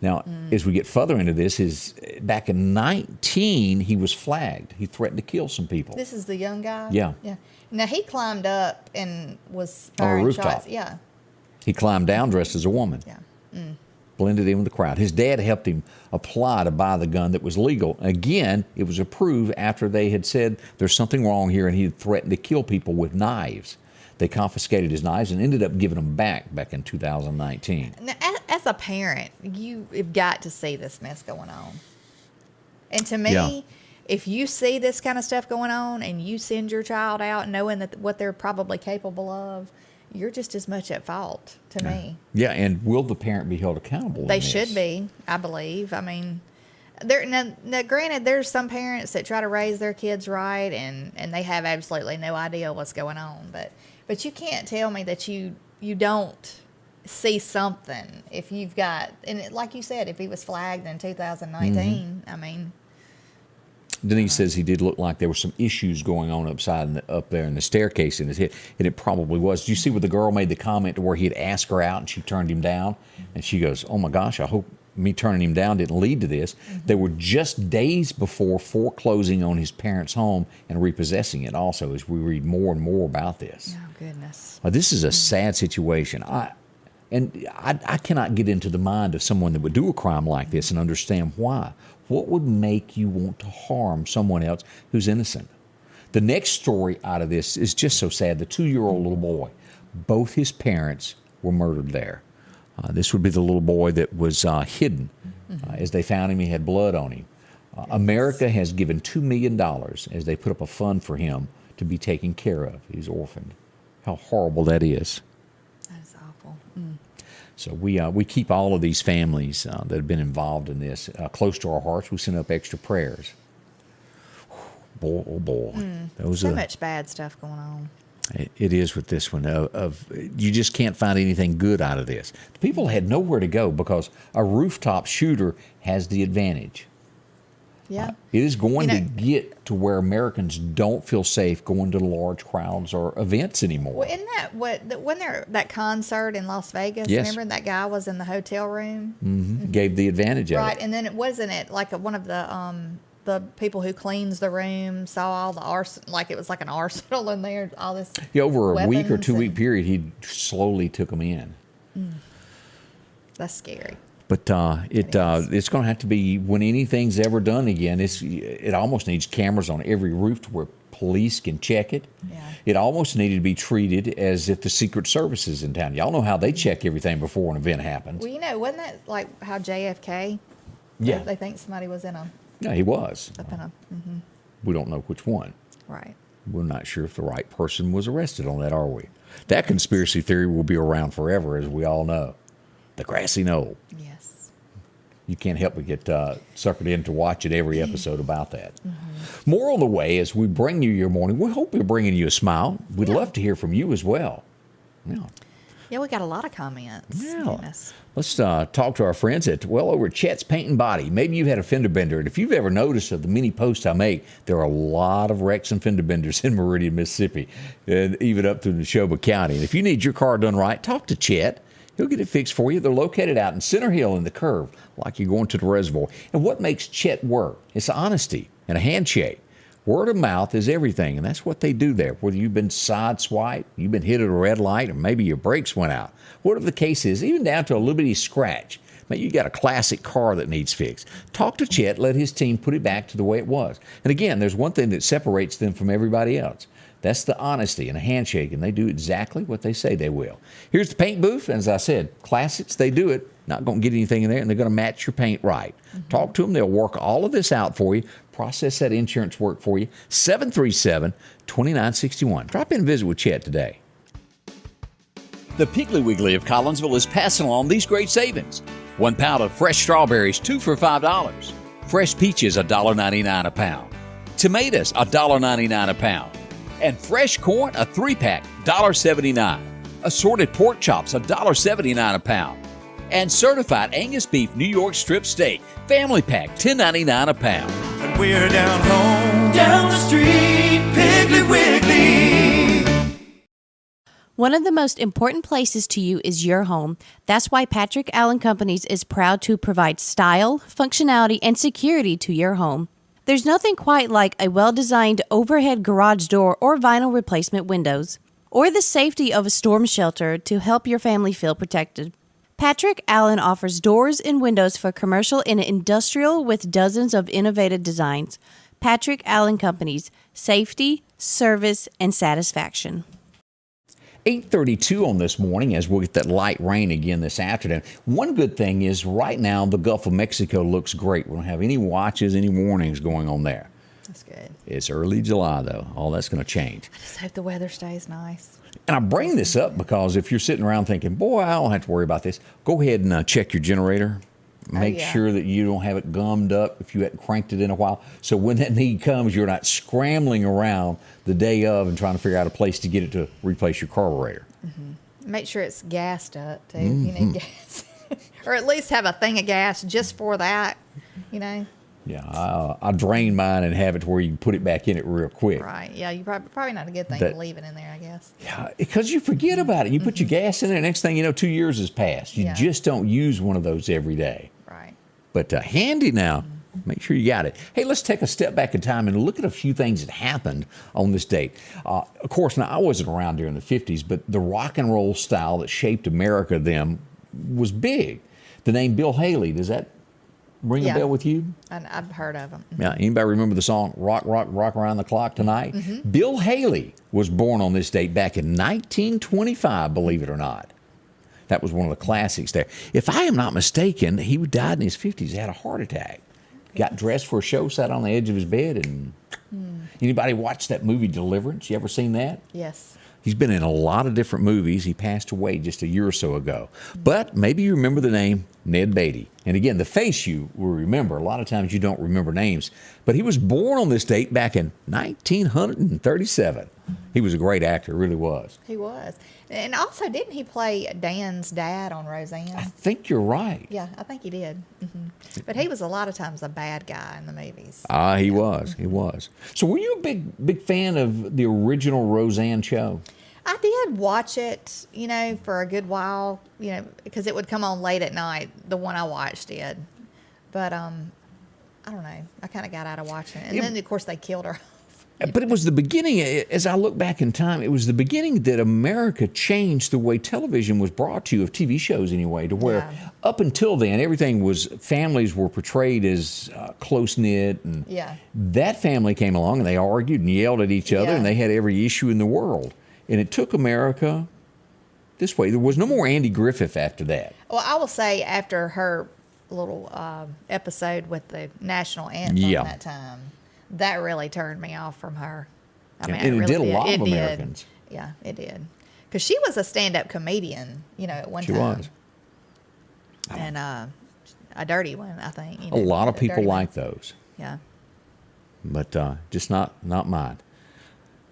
Now, as we get further into this, back in 19, he was flagged. He threatened to kill some people. This is the young guy? Yeah. Yeah. Now, he climbed up and was On a firing rooftop. shots. Yeah. He climbed down dressed as a woman. Yeah. Blended in with the crowd. His dad helped him apply to buy the gun that was legal. Again, it was approved after they had said there's something wrong here, and he had threatened to kill people with knives. They confiscated his knives and ended up giving them back in 2019. Now, as a parent, you have got to see this mess going on. And to me, if you see this kind of stuff going on and you send your child out knowing that what they're probably capable of, you're just as much at fault to me. Yeah, and will the parent be held accountable? They should be, I believe. I mean, now, granted, there's some parents that try to raise their kids right, and they have absolutely no idea what's going on. But you can't tell me that you don't see something if you've got, and like you said, if he was flagged in 2019, I mean. Denise says he did look like there were some issues going on up there in the staircase in his head, and it probably was. Did you see where the girl made the comment to where he had asked her out and she turned him down? And she goes, "Oh my gosh, I hope me turning him down didn't lead to this." They were just days before foreclosing on his parents' home and repossessing it also, as we read more and more about this. Oh, goodness. This is a sad situation. I cannot get into the mind of someone that would do a crime like this and understand why. What would make you want to harm someone else who's innocent? The next story out of this is just so sad. The 2-year-old little boy, both his parents were murdered there. This would be the little boy that was hidden. As they found him, he had blood on him. America has given $2 million as they put up a fund for him to be taken care of. He's orphaned. How horrible that is. That is awful. So we keep all of these families that have been involved in this close to our hearts. We send up extra prayers. Boy, oh boy. So much bad stuff going on. It is with this one. You just can't find anything good out of this. The people had nowhere to go because a rooftop shooter has the advantage. Yeah. It is going to get to where Americans don't feel safe going to large crowds or events anymore. Well, isn't that when that concert in Las Vegas? Yes. Remember that guy was in the hotel room? Gave the advantage of Right, it. and then wasn't it like one of the people who cleans the room saw all the arson, like it was like an arsenal in there, all this. Yeah, over a week or weapons 2 week period, he slowly took them in. That's scary. But it's going to have to be, when anything's ever done again, it almost needs cameras on every roof to where police can check it. Yeah. It almost needed to be treated as if the Secret Service is in town. Y'all know how they check everything before an event happens. Well, wasn't that like how JFK? Yeah. They think somebody was in Yeah, he was. We don't know which one. Right. We're not sure if the right person was arrested on that, are we? That conspiracy theory will be around forever, as we all know. The grassy knoll. Yes. You can't help but get suckered in to watching every episode about that. More on the way as we bring you your morning. We hope we're bringing you a smile. We'd love to hear from you as well. Yeah, we got a lot of comments. Yeah. Goodness. Let's talk to our friends over at Chet's Paint and Body. Maybe you've had a fender bender, and if you've ever noticed of the many posts I make, there are a lot of wrecks and fender benders in Meridian, Mississippi, and even up to Neshoba County. And if you need your car done right, talk to Chet. He'll get it fixed for you. They're located out in Center Hill in the curve, like you're going to the reservoir. And what makes Chet work? It's honesty and a handshake. Word of mouth is everything, and that's what they do there. Whether you've been sideswiped, you've been hit at a red light, or maybe your brakes went out. Whatever the case is, even down to a little bitty scratch. Maybe you got a classic car that needs fixed. Talk to Chet, let his team put it back to the way it was. And again, there's one thing that separates them from everybody else. That's the honesty and a handshake, and they do exactly what they say they will. Here's the paint booth, and as I said, classics, they do it. Not going to get anything in there, and they're going to match your paint right. Talk to them. They'll work all of this out for you, process that insurance work for you. 737-2961. Drop in and visit with Chet today. The Piggly Wiggly of Collinsville is passing along these great savings. 1 pound of fresh strawberries, 2 for $5. Fresh peaches, $1.99 a pound. Tomatoes, $1.99 a pound. And fresh corn, a 3-pack, $1.79. Assorted pork chops, $1.79 a pound. And certified Angus beef New York strip steak, family pack, $10.99 a pound. And we're down home, down the street, Piggly Wiggly. One of the most important places to you is your home. That's why Patrick Allen Companies is proud to provide style, functionality, and security to your home. There's nothing quite like a well-designed overhead garage door or vinyl replacement windows, or the safety of a storm shelter to help your family feel protected. Patrick Allen offers doors and windows for commercial and industrial with dozens of innovative designs. Patrick Allen Companies, safety, service, and satisfaction. 8:32 on this morning as we'll get that light rain again this afternoon. One good thing is right now the Gulf of Mexico looks great. We don't have any watches, any warnings going on there. That's good. It's early July, though. All that's going to change. I just hope the weather stays nice. And I bring this up because if you're sitting around thinking, boy, I don't have to worry about this, go ahead and check your generator. Make sure that you don't have it gummed up if you hadn't cranked it in a while. So when that need comes, you're not scrambling around the day of and trying to figure out a place to get it to replace your carburetor. Make sure it's gassed up, too, if you need gas. Or at least have a thing of gas just for that, Yeah, I drain mine and have it to where you can put it back in it real quick. Right. Yeah, you probably not a good thing to leave it in there, I guess. Yeah, because you forget about it. You put your gas in there, next thing you know, 2 years has passed. You just don't use one of those every day. Right. But handy now. Make sure you got it. Hey, let's take a step back in time and look at a few things that happened on this date. Of course, now I wasn't around during the 50s, but the rock and roll style that shaped America then was big. The name Bill Haley, does that ring a bell with you? I've heard of him. Yeah, anybody remember the song Rock, Rock, Rock Around the Clock Tonight? Bill Haley was born on this date back in 1925, believe it or not. That was one of the classics there. If I am not mistaken, he died in his 50s. He had a heart attack. Got dressed for a show, sat on the edge of his bed, and anybody watch that movie Deliverance? You ever seen that? Yes. He's been in a lot of different movies. He passed away just a year or so ago. But maybe you remember the name Ned Beatty. And again, the face you will remember. A lot of times you don't remember names. But he was born on this date back in 1937. He was a great actor, really was. He was. And also, didn't he play Dan's dad on Roseanne? I think you're right. Yeah, I think he did. But he was a lot of times a bad guy in the movies. He was. He was. So were you a big fan of the original Roseanne show? I did watch it, for a good while, because it would come on late at night. The one I watched did. But, I don't know. I kind of got out of watching it. And then, of course, they killed her. But it was the beginning, as I look back in time, it was the beginning that America changed the way television was brought to you, of TV shows anyway, to where up until then, families were portrayed as close-knit. And that family came along and they argued and yelled at each other and they had every issue in the world. And it took America this way. There was no more Andy Griffith after that. Well, I will say after her little episode with the national anthem that time, that really turned me off from her. I mean, and it did a lot of Americans. Yeah, it did. Because she was a stand-up comedian, at one time. She was. And a dirty one, I think. A lot of people like those. Yeah. But just not mine.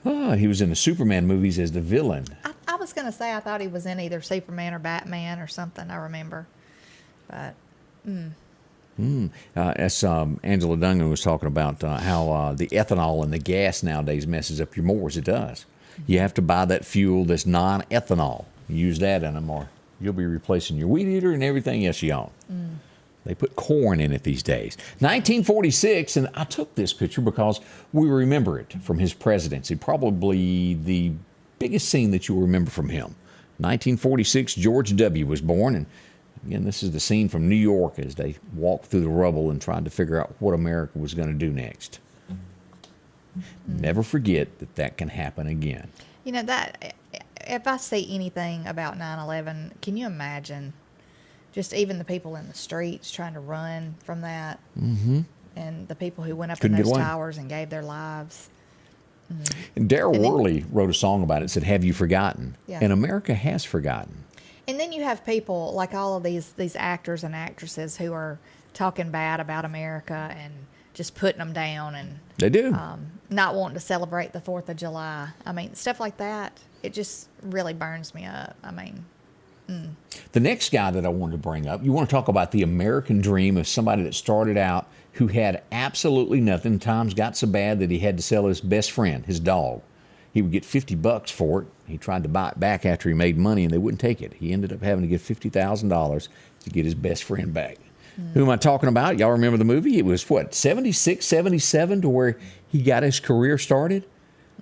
He was in the Superman movies as the villain. I was going to say I thought he was in either Superman or Batman or something, I remember. But, As Angela Dungan was talking about how the ethanol and the gas nowadays messes up your mowers. It does. You have to buy that fuel that's non-ethanol. Use that in them or you'll be replacing your weed eater and everything else you own. They put corn in it these days. 1946, and I took this picture because we remember it from his presidency. Probably the biggest scene that you'll remember from him. 1946, George W. was born, and again, this is the scene from New York as they walked through the rubble and tried to figure out what America was going to do next. Never forget that can happen again. That if I see anything about 9/11, can you imagine just even the people in the streets trying to run from that? And the people who went up in those towers and gave their lives. And Darryl Worley wrote a song about it. It said, "Have you forgotten?" And America has forgotten. And then you have people like all of these actors and actresses who are talking bad about America and just putting them down and they do not wanting to celebrate the 4th of July. I mean, stuff like that. It just really burns me up. I mean, The next guy that I wanted to bring up, you want to talk about the American dream of somebody that started out who had absolutely nothing. Times got so bad that he had to sell his best friend, his dog. He would get $50 for it. He tried to buy it back after he made money, and they wouldn't take it. He ended up having to give $50,000 to get his best friend back. Who am I talking about? Y'all remember the movie? It was, 76, 77 to where he got his career started?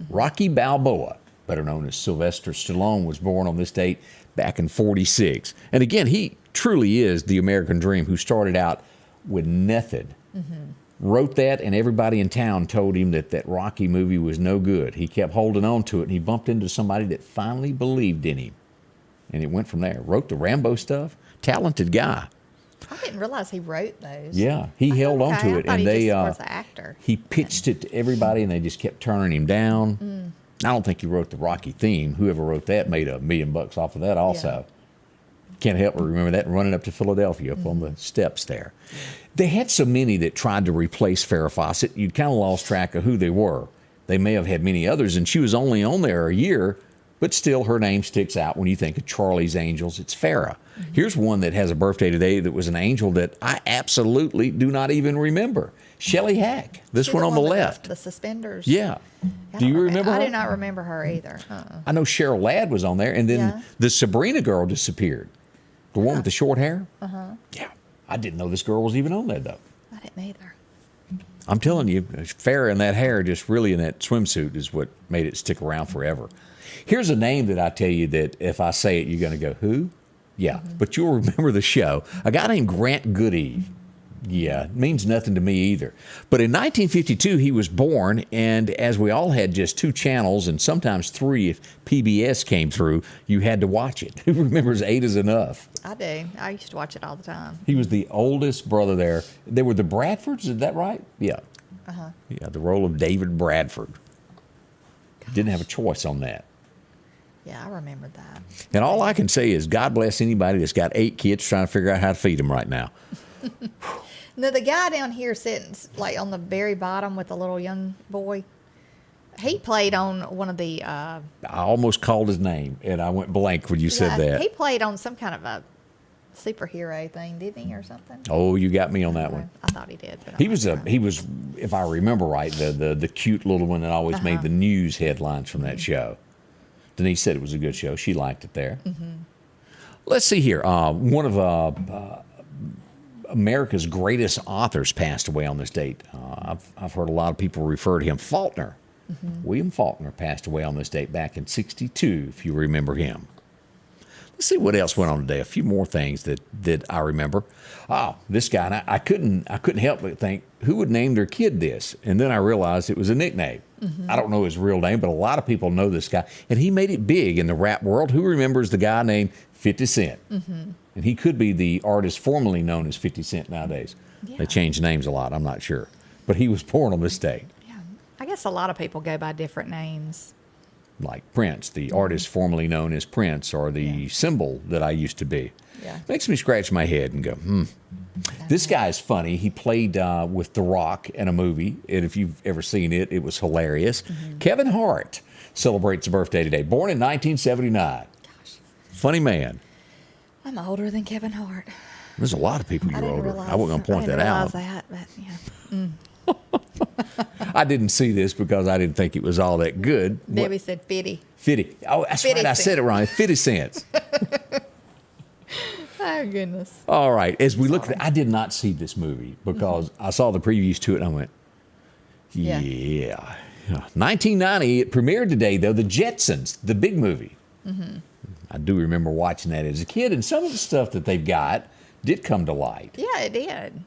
Rocky Balboa, better known as Sylvester Stallone, was born on this date back in 46. And again, he truly is the American dream who started out with nothing. Wrote that, and everybody in town told him that Rocky movie was no good. He kept holding on to it, and he bumped into somebody that finally believed in him. And it went from there. Wrote the Rambo stuff. Talented guy. I didn't realize he wrote those. Yeah, he held on to it, and he just was an actor. He pitched it to everybody, and they just kept turning him down. I don't think he wrote the Rocky theme. Whoever wrote that made $1 million off of that also. Can't help but remember that running up to Philadelphia up on the steps there. They had so many that tried to replace Farrah Fawcett, you'd kind of lost track of who they were. They may have had many others, and she was only on there a year, but still her name sticks out when you think of Charlie's Angels. It's Farrah. Here's one that has a birthday today that was an angel that I absolutely do not even remember. Shelley Hack. This She's one on the with left. The suspenders. Yeah. Do you remember her? I do not remember her either. I know Cheryl Ladd was on there, and then Yeah. the Sabrina girl disappeared. The one with the short hair? Uh-huh. Yeah. I didn't know this girl was even on there, though. I didn't either. I'm telling you, Farrah and that hair, just really in that swimsuit, is what made it stick around forever. Here's a name that I tell you that if I say it, you're going to go, who? Yeah, but you'll remember the show. A guy named Grant Goodeve. Yeah, it means nothing to me either. But in 1952, he was born, and as we all had just 2 channels, and sometimes 3 if PBS came through, you had to watch it. Who remembers 8 is enough? I do. I used to watch it all the time. He was the oldest brother there. They were the Bradfords, is that right? Yeah. Yeah, the role of David Bradford. Didn't have a choice on that. Yeah, I remembered that. And all I can say is God bless anybody that's got 8 kids trying to figure out how to feed them right now. Now, the guy down here sitting like on the very bottom with the little young boy, he played on one of the... I almost called his name, and I went blank when you said that. He played on some kind of a superhero thing, didn't he, or something? Oh, you got me on that one. I thought he did. But He was, if I remember right, the cute little one that always made the news headlines from that show. Denise said it was a good show. She liked it there. Let's see here. One of America's greatest authors passed away on this date. I've heard a lot of people refer to him. Faulkner. William Faulkner passed away on this date back in '62, if you remember him. Let's see what else went on today. A few more things that I remember. Oh, this guy, and I couldn't help but think, who would name their kid this? And then I realized it was a nickname. I don't know his real name, but a lot of people know this guy. And he made it big in the rap world. Who remembers the guy named 50 Cent? And he could be the artist formerly known as 50 Cent nowadays. Yeah. They change names a lot, I'm not sure. But he was born on this date. Yeah. I guess a lot of people go by different names. Like Prince, the artist formerly known as Prince, or the symbol that I used to be. Yeah. Makes me scratch my head and go, This guy is funny. He played with The Rock in a movie, and if you've ever seen it, it was hilarious. Kevin Hart celebrates a birthday today, born in 1979. Gosh, Funny man. I'm older than Kevin Hart. There's a lot of people you're older. I wasn't going to point that out. That, but yeah. I didn't see this because I didn't think it was all that good. Debbie said 50. 50. Oh, that's 50 right. I said it wrong. 50 cents. Oh, goodness. All right. As we look, I did not see this movie because I saw the previews to it and I went, yeah. 1990, it premiered today, though, The Jetsons, the big movie. I do remember watching that as a kid, and some of the stuff that they've got did come to light. Yeah, it did.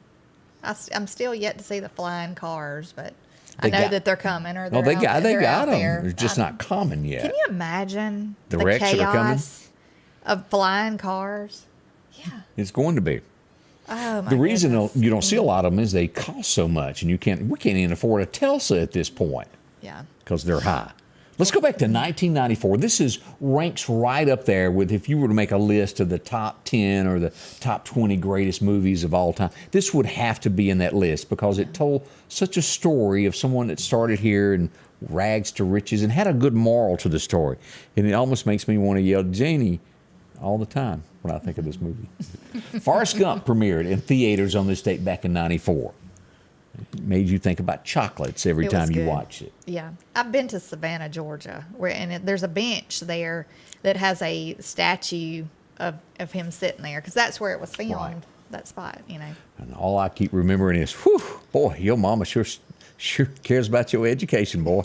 I'm still yet to see the flying cars, but I They know got- that they're coming. Or Oh, they got they're out them. there. They're just not common yet. Can you imagine The the wrecks that are coming? chaos of flying cars? Yeah. It's going to be. Oh my The reason goodness. you don't see a lot of them is they cost so much, and we can't even afford a Tesla at this point Yeah. because they're high. Let's go back to 1994. This ranks right up there with if you were to make a list of the top 10 or the top 20 greatest movies of all time. This would have to be in that list because it told such a story of someone that started here and rags to riches and had a good moral to the story. And it almost makes me want to yell, Janie, all the time when I think of this movie. Forrest Gump premiered in theaters on this date back in 94. It made you think about chocolates every It time was you good. watched it. Yeah, I've been to Savannah, Georgia, there's a bench there that has a statue of him sitting there because that's where it was filmed. Right. That spot, you know. And all I keep remembering is, whew, boy, your mama sure cares about your education, boy.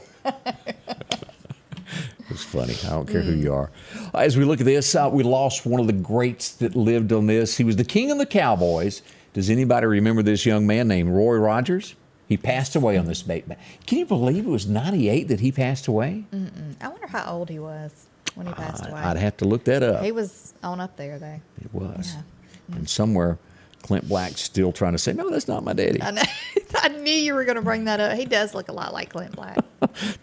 It's funny. I don't care who you are. As we look at this, we lost one of the greats that lived on this. He was the king of the Cowboys. Does anybody remember this young man named Roy Rogers? He passed away on this date. Can you believe it was 98 that he passed away? I wonder how old he was when he passed away. I'd have to look that up. He was on up there, though. It was. Yeah. And somewhere, Clint Black's still trying to say, no, that's not my daddy. I know. I knew you were going to bring that up. He does look a lot like Clint Black.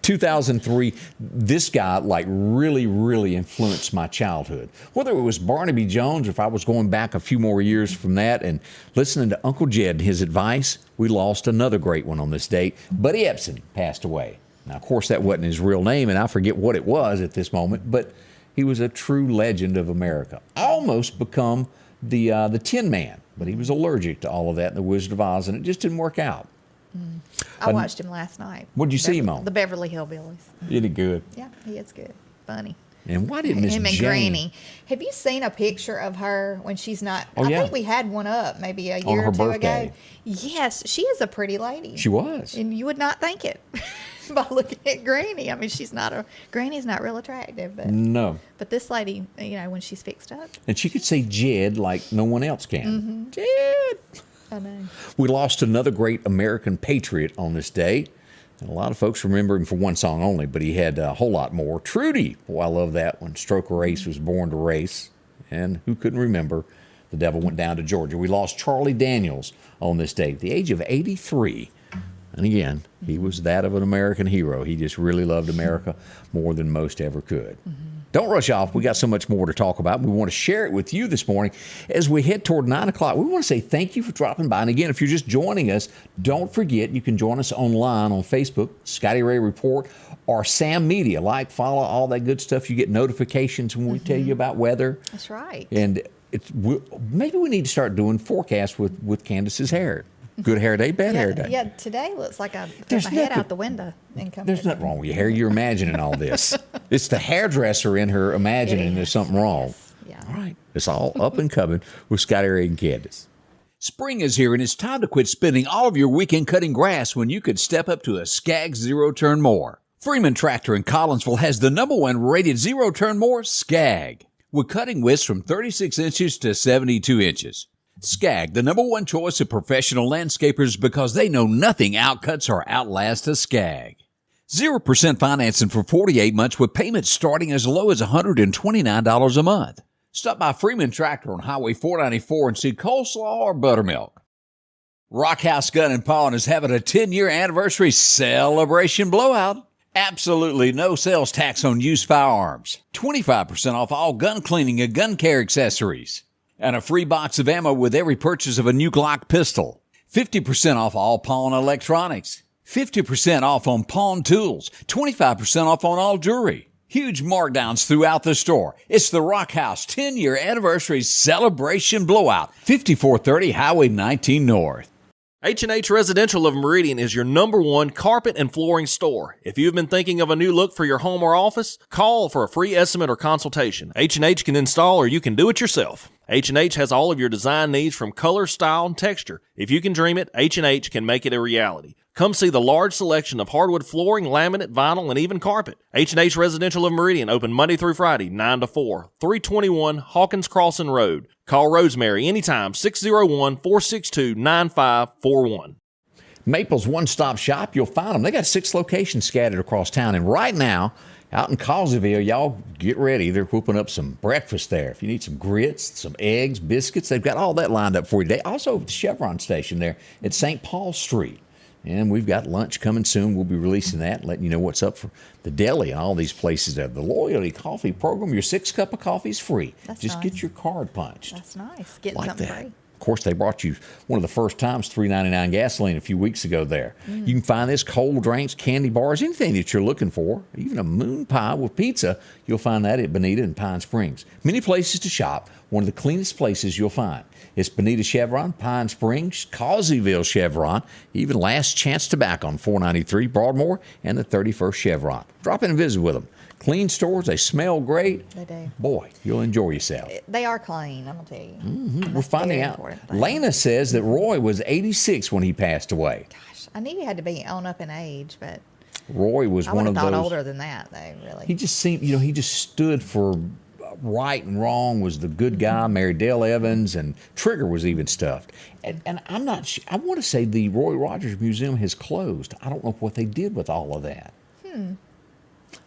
2003, this guy really, really influenced my childhood. Whether it was Barnaby Jones or if I was going back a few more years from that and listening to Uncle Jed and his advice, we lost another great one on this date. Buddy Epson passed away. Now, of course, that wasn't his real name, and I forget what it was at this moment, but he was a true legend of America. Almost become the Tin Man, but he was allergic to all of that in The Wizard of Oz, and it just didn't work out. I watched him last night. What'd you see him on? The Beverly Hillbillies. Isn't he good? Yeah, he is good. Funny. And why did Miss Him and Jane? Granny. Have you seen a picture of her when she's not? Oh, I yeah. think we had one up maybe a On year her or two birthday. ago. Yes, she is a pretty lady. She was. And you would not think it by looking at Granny. I mean, Granny's not real attractive, but No. But this lady, when she's fixed up, And she could say Jed like no one else can. Jed. I know. We lost another great American patriot on this day. And a lot of folks remember him for one song only, but he had a whole lot more. Trudy. Boy, I love that one. Stroke a Race was born to race. And who couldn't remember? The devil went down to Georgia. We lost Charlie Daniels on this day at the age of 83. And again, he was that of an American hero. He just really loved America more than most ever could. Don't rush off. We got so much more to talk about. We want to share it with you this morning as we head toward 9 o'clock. We want to say thank you for dropping by. And again, if you're just joining us, don't forget you can join us online on Facebook, Scotty Ray Report, or Sam Media. Like, follow, all that good stuff. You get notifications when we tell you about weather. That's right. And maybe we need to start doing forecasts with Candace's hair. Good hair day, bad hair day. Yeah, today looks like I put my head out the window and come. There's nothing wrong with your hair. You're imagining all this. It's the hairdresser in her imagining there's something wrong. Yes. All right. It's all up and coming with Scotty Ray and Candace. Spring is here, and it's time to quit spending all of your weekend cutting grass when you could step up to a Skag zero-turn mower. Freeman Tractor in Collinsville has the #1 rated zero-turn mower, Skag, with cutting widths from 36 inches to 72 inches. Skag, the #1 choice of professional landscapers because they know nothing outcuts or outlasts a Skag. 0% financing for 48 months with payments starting as low as $129 a month. Stop by Freeman Tractor on Highway 494 and see coleslaw or buttermilk. Rockhouse Gun and Pawn is having a 10-year anniversary celebration blowout. Absolutely no sales tax on used firearms. 25% off all gun cleaning and gun care accessories. And a free box of ammo with every purchase of a new Glock pistol. 50% off all pawn electronics. 50% off on pawn tools. 25% off on all jewelry. Huge markdowns throughout the store. It's the Rock House 10-year anniversary celebration blowout. 5430 Highway 19 North. H&H Residential of Meridian is your #1 carpet and flooring store. If you've been thinking of a new look for your home or office, call for a free estimate or consultation. H&H can install or you can do it yourself. H&H has all of your design needs from color, style, and texture. If you can dream it, H&H can make it a reality. Come see the large selection of hardwood flooring, laminate, vinyl, and even carpet. H&H Residential of Meridian, open Monday through Friday, 9 to 4, 321 Hawkins Crossing Road. Call Rosemary anytime, 601-462-9541. Maple's one-stop shop, you'll find them. They got 6 locations scattered across town. And right now, out in Causeyville, y'all get ready. They're whooping up some breakfast there. If you need some grits, some eggs, biscuits, they've got all that lined up for you today. Also, at the Chevron station there at St. Paul Street. And we've got lunch coming soon. We'll be releasing that, letting you know what's up for the deli and all these places there. The Loyalty Coffee Program, your 6 cup of coffee is free. That's Just nice. get your card punched. That's nice. Getting Like something that. free. Of course, they brought you one of the first times $3.99 gasoline a few weeks ago there. You can find this cold drinks, candy bars, anything that you're looking for, even a moon pie with pizza. You'll find that at Bonita in Pine Springs. Many places to shop. One of the cleanest places you'll find. It's Bonita Chevron, Pine Springs, Causeyville Chevron, even Last Chance Tobacco on 493 Broadmoor and the 31st Chevron. Drop in and visit with them. Clean stores, they smell great. They do. Boy, you'll enjoy yourself. They are clean, I'm going to tell you. We're finding out. Lena says that Roy was 86 when he passed away. Gosh, I knew he had to be on up in age, but Roy was I one would of have thought those. older than that, though, really. He just seemed, he just stood for right and wrong, was the good guy. Married Dale Evans, and Trigger was even stuffed. And I'm not sure. I want to say the Roy Rogers Museum has closed. I don't know what they did with all of that.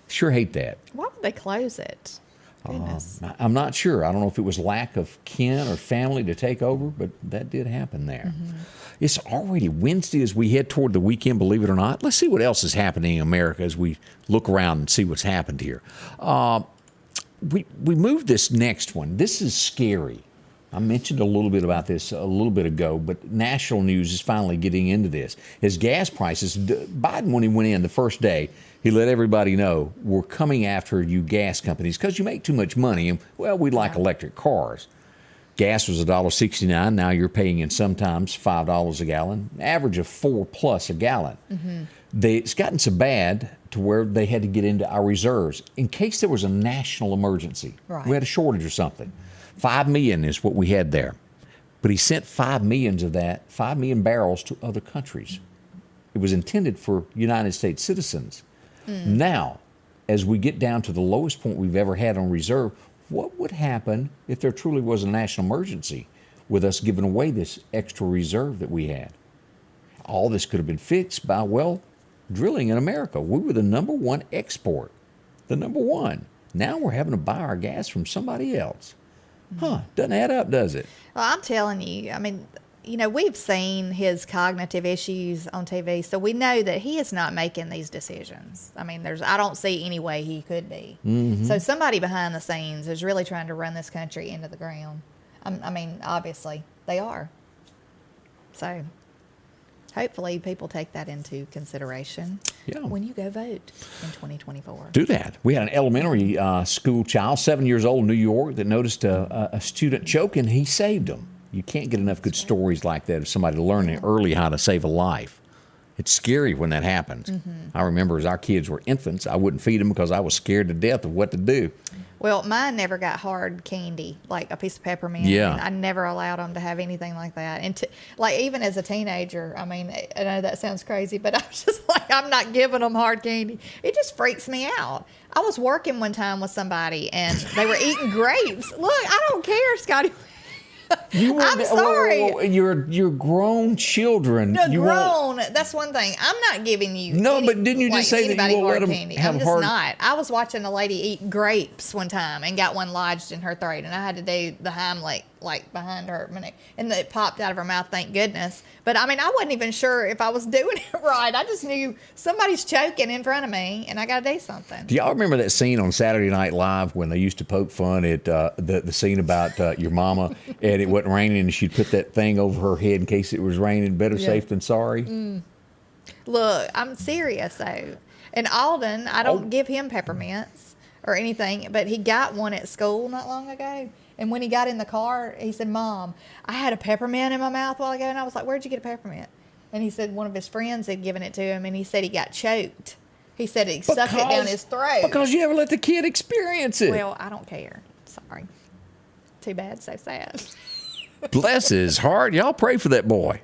Sure hate that. Why would they close it? Goodness. I'm not sure. I don't know if it was lack of kin or family to take over, but that did happen there. It's already Wednesday as we head toward the weekend, believe it or not. Let's see what else is happening in America as we look around and see what's happened here. We moved this next one. This is scary. I mentioned a little bit about this a little bit ago, but national news is finally getting into this. As gas prices, Biden, when he went in the first day, he let everybody know, we're coming after you gas companies because you make too much money, and, well, we like electric cars. gas was $1.69. Now you're paying in sometimes $5 a gallon, average of $4+ a gallon. It's gotten so bad to where they had to get into our reserves in case there was a national emergency. Right. We had a shortage or something. 5 million is what we had there. But he sent 5 million of that, 5 million barrels to other countries. It was intended for United States citizens. Now, as we get down to the lowest point we've ever had on reserve, what would happen if there truly was a national emergency with us giving away this extra reserve that we had? All this could have been fixed by, well, drilling in America. We were the #1 export, the #1. Now we're having to buy our gas from somebody else. Doesn't add up, does it? Well, I'm telling you, I mean, we've seen his cognitive issues on TV, so we know that he is not making these decisions. I mean, I don't see any way he could be. So somebody behind the scenes is really trying to run this country into the ground. I mean, obviously, they are. So hopefully people take that into consideration when you go vote in 2024. Do that. We had an elementary school child, 7 years old in New York, that noticed a student choking. He saved him. You can't get enough good stories like that of somebody learning early how to save a life. It's scary when that happens. I remember as our kids were infants, I wouldn't feed them because I was scared to death of what to do. Well, mine never got hard candy, like a piece of peppermint. Yeah. And I never allowed them to have anything like that. And even as a teenager, I mean, I know that sounds crazy, but I was just like, I'm not giving them hard candy. It just freaks me out. I was working one time with somebody, and they were eating grapes. Look, I don't care, Scotty. I'm sorry. You're grown children. Grown. That's one thing. I'm not giving you. But didn't you just say that you won't let them candy. have I'm just hard? not. I was watching a lady eat grapes one time and got one lodged in her throat, and I had to do the Heimlich like behind her, and it popped out of her mouth. Thank goodness. But I mean, I wasn't even sure if I was doing it right. I just knew somebody's choking in front of me, and I got to do something. Do y'all remember that scene on Saturday Night Live when they used to poke fun at the scene about your mama and it wasn't raining and she'd put that thing over her head in case it was raining? Better safe than sorry. Look, I'm serious though. And Alden, I don't give him peppermints or anything, but he got one at school not long ago. And when he got in the car, he said, "Mom, I had a peppermint in my mouth a while ago." And I was like, "Where'd you get a peppermint?" And he said one of his friends had given it to him, and he said he got choked. He said he stuck it down his throat. Because you ever let the kid experience it. Well, I don't care. Sorry. Too bad, so sad. Bless his heart. Y'all pray for that boy.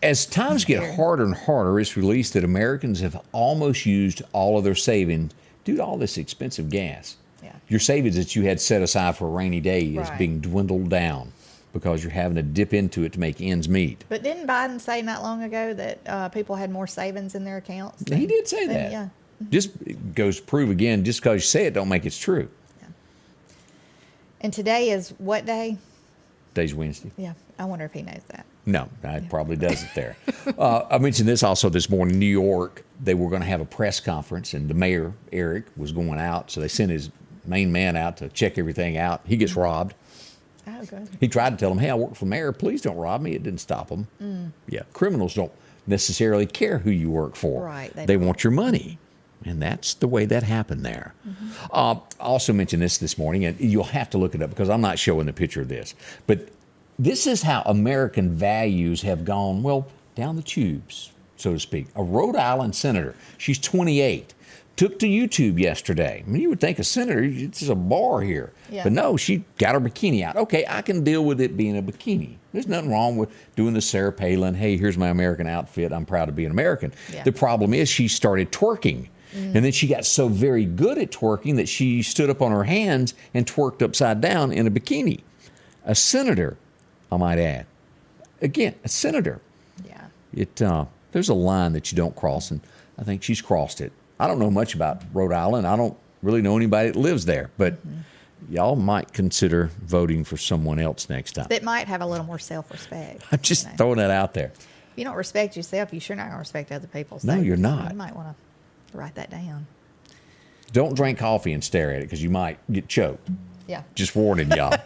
As times get harder and harder, it's released that Americans have almost used all of their savings due to all this expensive gas. Yeah. Your savings that you had set aside for a rainy day is being dwindled down because you're having to dip into it to make ends meet. But didn't Biden say not long ago that people had more savings in their accounts? He did say that. Yeah. Just goes to prove again, just because you say it don't make it true. Yeah. And today is what day? Today's Wednesday. Yeah. I wonder if he knows that. No, it probably doesn't there. I mentioned this also this morning. New York, they were going to have a press conference, and the mayor, Eric, was going out. So they sent his main man out to check everything out. He gets robbed. Oh, good. He tried to tell him, "Hey, I work for mayor. Please don't rob me." It didn't stop him. Yeah, criminals don't necessarily care who you work for. Right. They want your money. And that's the way that happened there. I also mentioned this morning, and you'll have to look it up because I'm not showing the picture of this. But this is how American values have gone, well, down the tubes, so to speak. A Rhode Island senator, she's 28, took to YouTube yesterday. I mean, you would think a senator, it's just a bar here. Yeah. But no, she got her bikini out. Okay, I can deal with it being a bikini. There's nothing wrong with doing the Sarah Palin, hey, here's my American outfit. I'm proud to be an American. Yeah. The problem is she started twerking. And then she got so very good at twerking that she stood up on her hands and twerked upside down in a bikini. A senator, I might add. Again, a senator. Yeah. There's a line that you don't cross, and I think she's crossed it. I don't know much about Rhode Island. I don't really know anybody that lives there, but y'all might consider voting for someone else next time. That might have a little more self-respect. I'm just throwing that out there. If you don't respect yourself, you're sure not going to respect other people. So No, you're not. You might want to write that down. Don't drink coffee and stare at it because you might get choked. Yeah. Just warning y'all.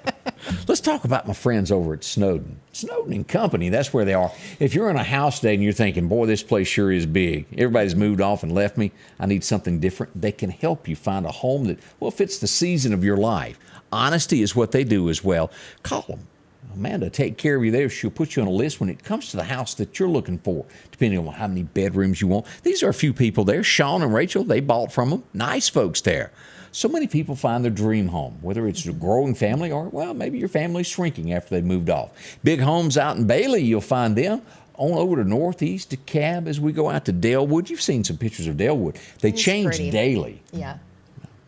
Let's talk about my friends over at Snowden. Snowden and Company, that's where they are. If you're in a house today and you're thinking, boy, this place sure is big. Everybody's moved off and left me. I need something different. They can help you find a home that, well, fits the season of your life. Honesty is what they do as well. Call them. Amanda, take care of you there. She'll put you on a list when it comes to the house that you're looking for, depending on how many bedrooms you want. These are a few people there. Sean and Rachel, they bought from them. Nice folks there. So many people find their dream home, whether it's a growing family or, well, maybe your family's shrinking after they moved off. Big homes out in Bailey, you'll find them. On over to Northeast DeKalb as we go out to Dalewood. You've seen some pictures of Dalewood. They change daily. Yeah.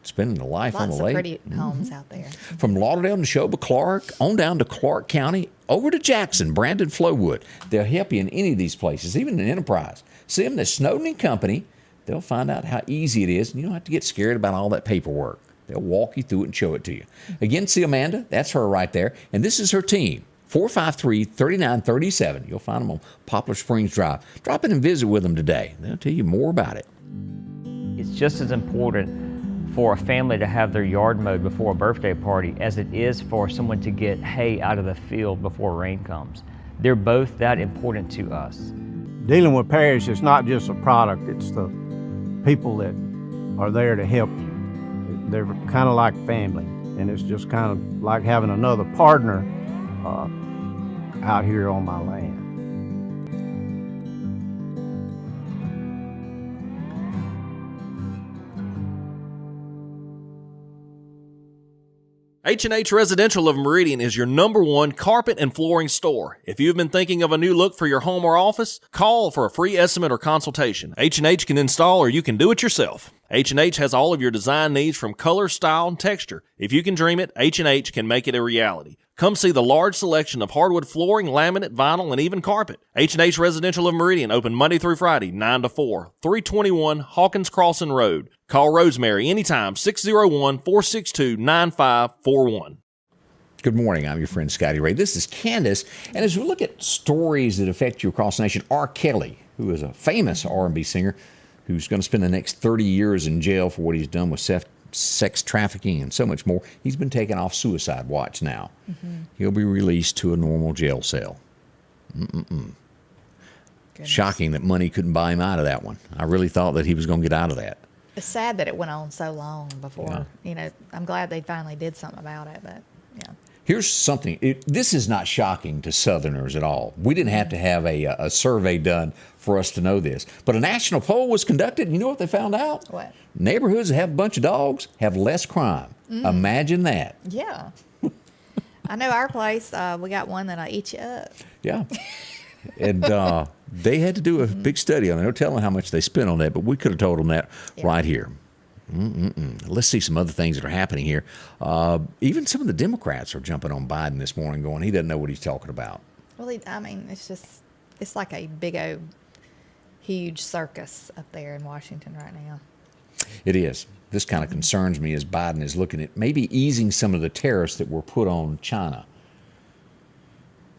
Spending a life on the lake. Lots of pretty homes out there. From Lauderdale and Neshoba, Clark, on down to Clark County, over to Jackson, Brandon, Flowood. They'll help you in any of these places, even in Enterprise. See them at Snowden and Company. They'll find out how easy it is, and you don't have to get scared about all that paperwork. They'll walk you through it and show it to you. Again, see Amanda. That's her right there. And this is her team, 453-3937. You'll find them on Poplar Springs Drive. Drop in and visit with them today. They'll tell you more about it. It's just as important for a family to have their yard mowed before a birthday party as it is for someone to get hay out of the field before rain comes. They're both that important to us. Dealing with Parish is not just a product, it's the people that are there to help you. They're kind of like family, and it's just kind of like having another partner out here on my land. H&H Residential of Meridian is your #1 carpet and flooring store. If you've been thinking of a new look for your home or office, call for a free estimate or consultation. H&H can install or you can do it yourself. H&H has all of your design needs from color, style, and texture. If you can dream it, H&H can make it a reality. Come see the large selection of hardwood flooring, laminate, vinyl, and even carpet. H&H Residential of Meridian, open Monday through Friday, 9 to 4, 321 Hawkins Crossing Road. Call Rosemary anytime, 601-462-9541. Good morning. I'm your friend Scotty Ray. This is Candace. And as we look at stories that affect you across the nation, R. Kelly, who is a famous R&B singer, who's going to spend the next 30 years in jail for what he's done with sex trafficking and so much more. He's been taken off suicide watch now. He'll be released to a normal jail cell. Shocking that money couldn't buy him out of that one. I really thought that he was going to get out of that. It's sad that it went on so long before. You know, I'm glad they finally did something about it, but yeah. Here's something. This is not shocking to Southerners at all. We didn't have to have a survey done for us to know this. But a national poll was conducted, and you know what they found out? What? Neighborhoods that have a bunch of dogs have less crime. Imagine that. Yeah. I know our place, we got one that'll eat you up. Yeah. And they had to do a big study on it. No telling how much they spent on that, but we could have told them that right here. Let's see some other things that are happening here. Even some of the Democrats are jumping on Biden this morning going, he doesn't know what he's talking about. Well, I mean, it's like a big old, huge circus up there in Washington right now. It is. This kind of concerns me as Biden is looking at maybe easing some of the tariffs that were put on China.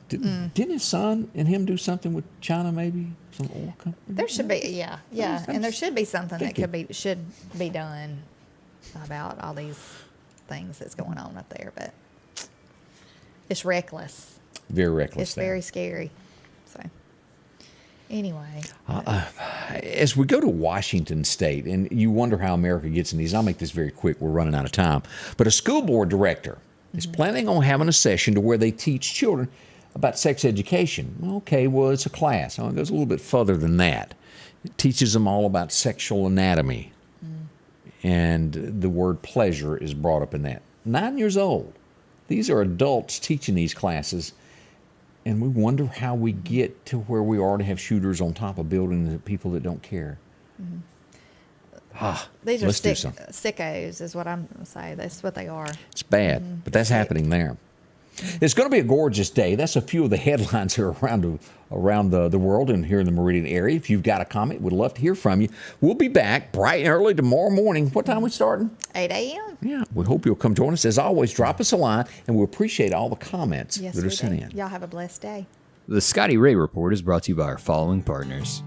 Didn't his son and him do something with China maybe? Some oil company? There should be, yeah. And there should be something that should be done about all these things that's going on up there. But it's reckless. Very reckless. It's very scary. So anyway. As we go to Washington State, and you wonder how America gets in these, I'll make this very quick. We're running out of time. But a school board director is planning on having a session to where they teach children about sex education. Okay, well, it's a class. It goes a little bit further than that. It teaches them all about sexual anatomy. And the word pleasure is brought up in that. 9 years old. These are adults teaching these classes. And we wonder how we get to where we are to have shooters on top of buildings and people that don't care. These are let's do something. sickos is what I'm going to say. That's what they are. It's bad, but that's happening there. It's going to be a gorgeous day. That's a few of the headlines here around the world and here in the Meridian area. If you've got a comment, we'd love to hear from you. We'll be back bright and early tomorrow morning. What time are we starting? 8 a.m. Yeah, we hope you'll come join us. As always, drop us a line, and we appreciate all the comments that are sent in. Y'all have a blessed day. The Scotty Ray Report is brought to you by our following partners: